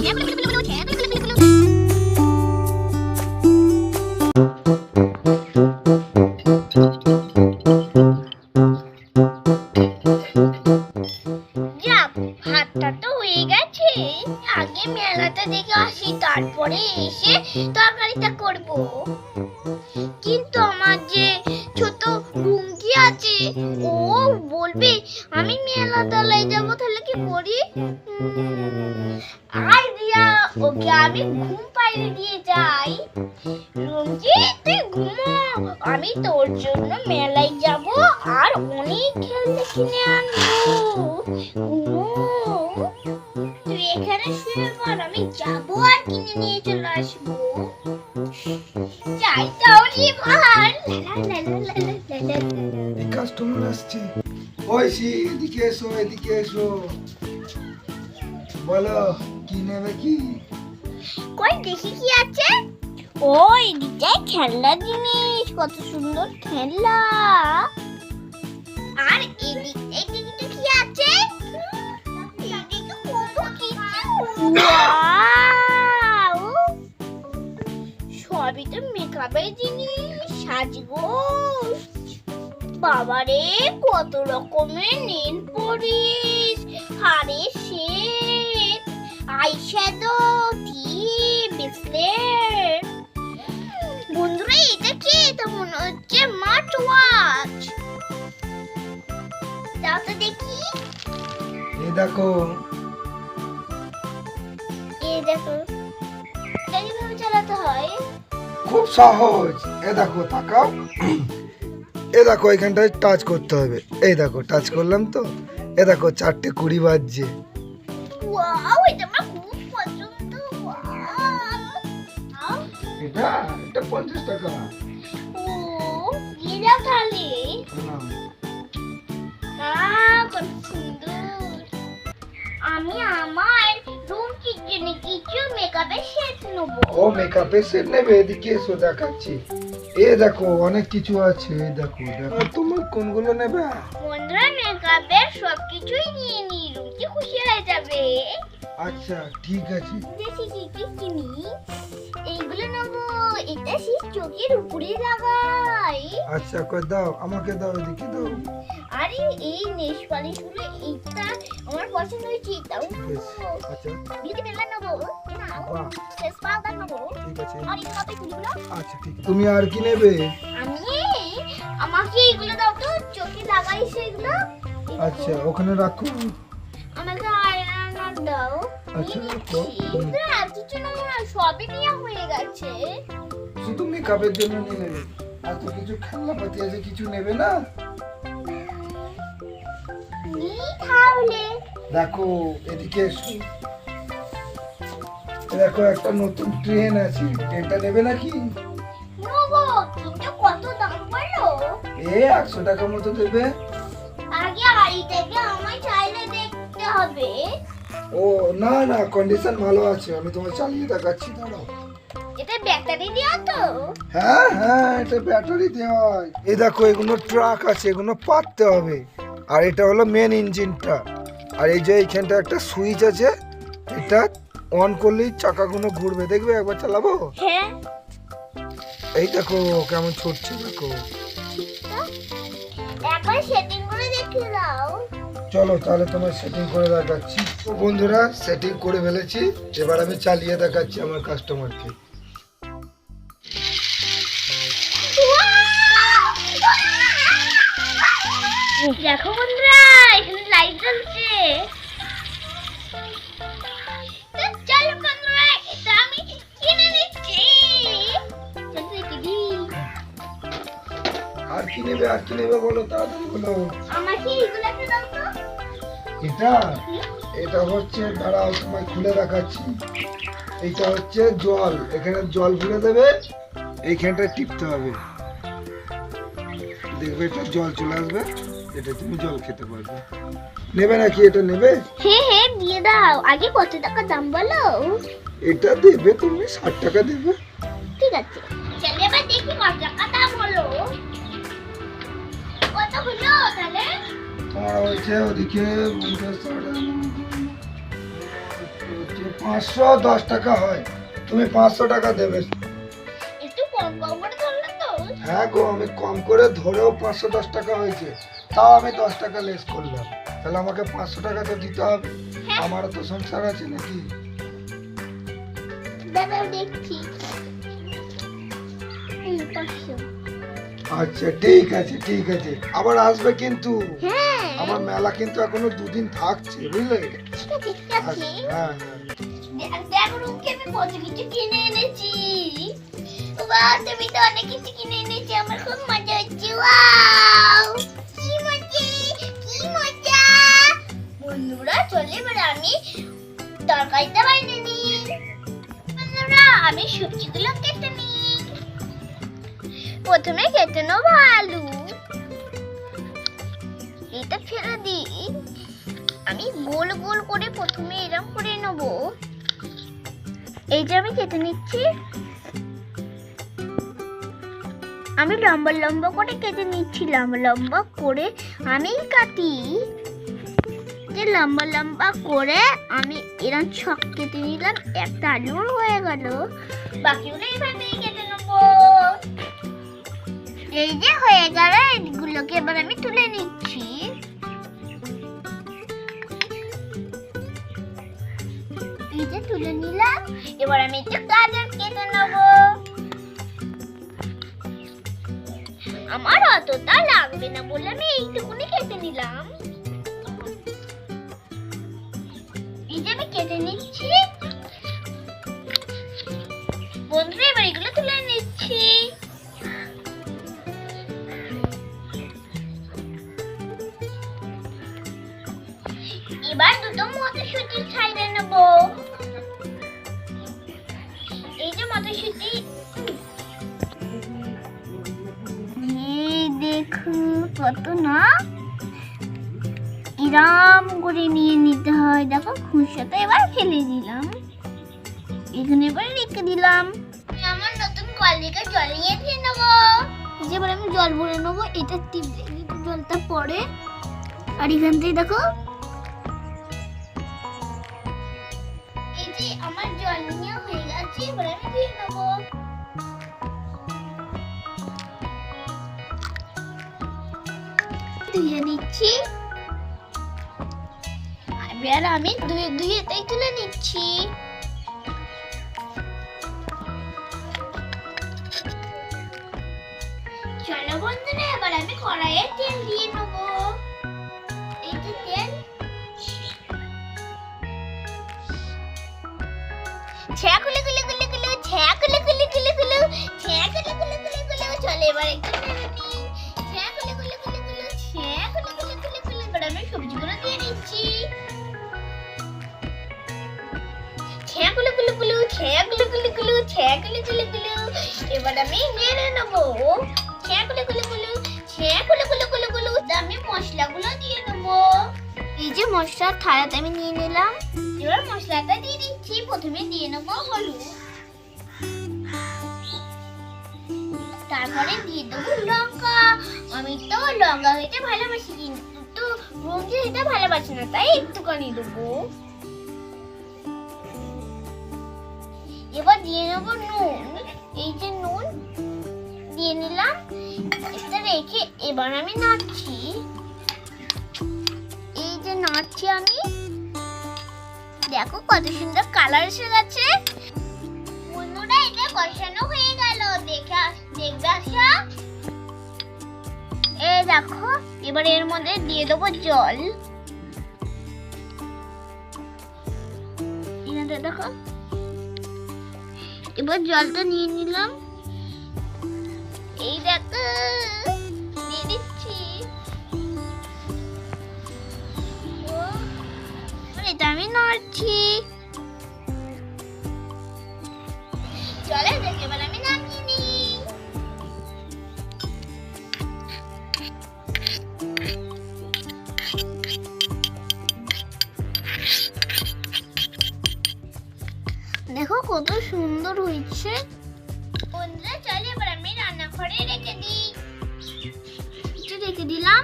কেমন করছে দেখো। হাতটা তো হয়ে গেছে, আগে মেলাটা দেখে আসি, তারপরে এসে তরকারিটা করব। কিন্তু আমার যে ছোট রুমকি আছে, ও বলবে আমি মেলা তলায় যাবো, তাহলে কি করি? আর দিয়া ওকে আমি ঘুম পাড়িয়ে দিয়ে যাই। রুমকি তুই ঘুমো, আমি তোর জন্য মেলায় যাব আর অনেক খেলনা কিনে আনবো। ঘুমো, তুই এখানে শুয়ে পড়, আমি যাবো আর কিনে নিয়ে চলে আসবো। যাই তাহলে ভাই। কাস্টমার আসছে। ওইসি এদিকে এসো, এদিকে এসো, বলো কি নেবে কি? কই দেখি কি আছে। ওই দিকে খেলনা জিনিস, কত সুন্দর খেলনা। আর এদিকে কি আছে? এদিকে কত কিছু। ওয়াও, সবই তো মেকআপের জিনিস, সাজগোজ। বাবারে কত রকমের নেল পলিশ, হাড়ের সেট, আইশ্যাডো, টিপ, ব্রেসলেট। বন্ধুরা এটা কি? এটা মনে হচ্ছে স্মার্ট ওয়াচ। দাও তো দেখি। এই দেখো, এই দেখো, এটা কিভাবে চালাতে হয়? খুব সহজ। এ দেখো, তাকাও। এ দেখো, এখানটায় টাচ করতে হবে। এই দেখো, টাচ করলাম তো। এ দেখো 4:20 বাজছে। ওয়াও, এটা আমার খুব পছন্দ। ওয়াও, এটা 50 টাকা। ও দিয়ে দাও তাহলে। কত সুন্দর। আমি আমার রুম কিচেনে কিছু মেকআপের সেট নেবো। ও মেকআপের সেট নেবে? এদিকে এসো, দেখাচ্ছি। এ দেখো অনেক কিছু আছে। এই দেখো, দেখো তোমার কোনগুলো নেবে? বন্ধুরা মেকআপের সবকিছুই নিয়ে নি, রুমকি খুশি হয়ে যাবে। আচ্ছা ঠিক আছে। দেখি কি কি কিনি। এইগুলো নেবো, এটা সেই চোখের উপরে লাগাই। আচ্ছা কই দাও, আমাকে দাও, এদিকে দাও। আরে এই নেশ পালিশ গুলো, এইটা আমার পছন্দ হয়েছে, এটাও নেবো। আচ্ছা বিউটি পেলার নেবো, নাও বাহ, ফেস পাউডার নেবো। ঠিক আছে। আর এই কাপে তুলিগুলো। আচ্ছা ঠিক আছে। তুমি আর কি নেবে? আমি আমাকে এইগুলো দাও তো, চোখে লাগাই সেগুলো। আচ্ছা ওখানে রাখো। আমাকে আইলাইনার দাও। আচ্ছা রাখো। আর কিছু না, সবই নেওয়া হয়ে গেছে। শুধু মেকআপের জন্য নিয়ে নেবে? আর তো কিছু খেলনাপাতি আছে, কিছু নেবে না? তাহলে দেখো এদিকে এসো। দেখো একটা নতুন ট্রেন আছে, ট্রেনটা নেবে নাকি? নেবো, কিন্তু কত দাম বলো? 100 টাকা মতো দেবে। আগে আইটাকে আমায় চাইলে দেখতে হবে। ও না না, কন্ডিশন ভালো আছে, আমি তোমার চালিয়ে দেখাচ্ছি, দাঁড়াও। এটা ব্যাটারি দেওয়া তো? হ্যাঁ হ্যাঁ, এটা ব্যাটারি দেওয়া। এই দেখো এগুলো ট্রাক আছে, এগুলো পাততে হবে। আর এটা হলো মেন ইঞ্জিনটা। আর এই যে এইখানটা একটা সুইচ আছে, এটা অন করলেই চাকাগুলো ঘুরবে, দেখবে একবার চালাবো। হ্যাঁ, এই দেখো কেমন ছুটছে, দেখো। একবার সেটিং করে দেখে দাও। চলো তাহলে তোমার সেটিং করে দেখাচ্ছি। তো বন্ধুরা সেটিং করে ফেলেছি, এবার আমি চালিয়ে দেখাচ্ছি আমার কাস্টমারকে। দেখো বন্ধুরা, এখানে লাইট জ্বলছে। চলো বন্ধুরা, এটা আমি কিনে নিচ্ছি। আর কি নেবে, আর কি নেবে বলো, তাড়াতাড়ি বলো। আমাকে এগুলো একটা দাও তো। এটা এটা হচ্ছে, দাঁড়াও তোমায় খুলে দেখাচ্ছি। এটা হচ্ছে জল, এখানে জল ভরে দেবে, এইখানটা টিপতে হবে, দেখবে এটা জল চলে আসবে, এটা তুমি জল খেতে পারবে। নেবে নাকি? এটা নেবে? হ্যাঁ হ্যাঁ দিয়ে দাও। আগে কত টাকা দাম বলো? এটা দেবে তুমি 60 টাকা দেবে। ঠিক আছে, চলে এবার দেখি কত টাকা দাম হলো। কত হলো তাহলে? তোমার হয়েছে ওদিকে 510 টাকা হয়, তুমি 500 টাকা দেবে। একটু কম কম করে ধরলে তো। হ্যাঁ গো, আমি কম করে ধরেও 510 টাকা হয়েছে, তাও আমি 10 টাকা লেস করলাম, তাহলে আমাকে 500 টাকা তো দিতে হবে, আমারও তো সংসার আছে নাকি। দাঁড়াও দেখছি। 500। আচ্ছা ঠিক আছে ঠিক আছে, আবার আসবে কিন্তু, হ্যাঁ আমার মেলা কিন্তু এখনো 2 দিন থাকছে, বুঝলে। ঠিক আছে ঠিক আছে। হ্যাঁ দেখো রুমকে আমি কত কিছু কিনে এনেছি। বাবা তুমি তো অনেক কিছু কিনে এনেছি, আমার খুব মজা হচ্ছে। ওয়াও কি মজা কি মজা। বন্ধুরা চলে এবার আমি তরকারিটা বানিয়ে নিই। বন্ধুরা আমি সবজিগুলো কেটে নিই। প্রথমে কেটে নেবো আলু, এটা ফেলে দিই। আমি গোল গোল করে প্রথমে এরকম করে নেব। এই যে আমি কেটে নিচ্ছি, আমি লম্বা লম্বা করে কেটে নিচ্ছি। লম্বা লম্বা করে আমি কাটি, যে লম্বা লম্বা করে আমি এরকম ছক কেটে নিলাম। একটা আলু হয়ে গেল, বাকিগুলো এইভাবেই কেটে নেব। এই যে হয়ে গেল, এগুলোকে এবার আমি তুলে নিচ্ছি। এই যে তুলে নিলাম, এবার আমি একটু গাজর কেটে নেব। আমার অতটা লাগবে না বলে আমি এইটুকুনি কেটে নিলাম। এই যে আমি কেটে নিচ্ছি। বন্ধুরা এবার এগুলো তুলে নিচ্ছি। এবার দুটো মটরশুঁটি ছাইড়ে নেব। এই যে মটরশুঁটি, এই দেখো কত না, এরম করে নিয়ে নিতে হয়। দেখো খুশাটা এবার ফেলে দিলাম, এখানে এবার রেখে দিলাম। আমার নতুন কলেকে জল নিয়ে দিয়ে নেবো। এই যে এবার আমি জল ভরে নেবো, এটা টিপে জলটা পড়ে। আর এখান থেকে দেখো, এই যে আমার জল নিয়ে হয়ে গেছে, এবার আমি দিয়ে নেবো। ধুয়ে নিচ্ছি, এবার আমি ধুয়ে ধুয়ে তাই তুলে নিচ্ছি। চলো বন্ধুরা এবার আমি কড়াইয়ে তেল দিয়ে নেবো। এই যে তেল, ছ্যা কুলে কুলে কুলে কুলে, ছ্যা কুলে কুলে কুলে কুলে, ছ্যা কুলে কুলে কুলে কুলে। চলো এবার একটু নেড়ে নিই। ছ্যা কুলে কুলে কুলে কুলে, ছ্যা কুলে কুলে কুলে কুলে। এবার আমি সবজিগুলো দিয়ে নিচ্ছি। ছ্যা কুলে কুলে কুলে, ছ্যা কুলে কুলে কুলে, ছ্যা কুলে কুলে কুলে। এবার আমি নেড়ে নেবো। ছ্যা কুলে কুলে কুলে, ছ্যা কুলে কুলে কুলে কুলে। আমি মশলাগুলো দিয়ে নেবো। এই যে মশলার থালাতে আমি নিয়ে নিলাম, এবার মশলাটা দিয়ে দিচ্ছি। প্রথমে দিয়ে নেবো হলুদ, তারপরে দিয়ে দেবো লঙ্কা। আমি তো লঙ্কা খেতে ভালোবাসি, কিন্তু রোজি খেতে ভালোবাসি না, তাই একটুখানি দেবো। এবার দিয়ে নেবো নুন। এই যে নুন দিয়ে নিলাম, এটা রেখে এবার আমি নাড়ছি। এই যে নাড়ছি আমি, দেখো কত সুন্দর কালার এসে গেছে। বন্ধুরা এটা কষানো হয়ে গেল, দেখবে আসা। এই দেখো এবার এর মধ্যে দিয়ে দেবো জল। এখানে দেখো, এবার জলটা নিয়ে নিলাম। এই দেখো দিয়ে দিচ্ছি। এটা আমি নাড়ছি। চলে দেখে এবার আমি নামিয়ে নিই। দেখো কত সুন্দর হয়েছে। বন্ধুরা চলে এবার আমি রান্নাঘরে রেখে দিই। রেখে দিলাম।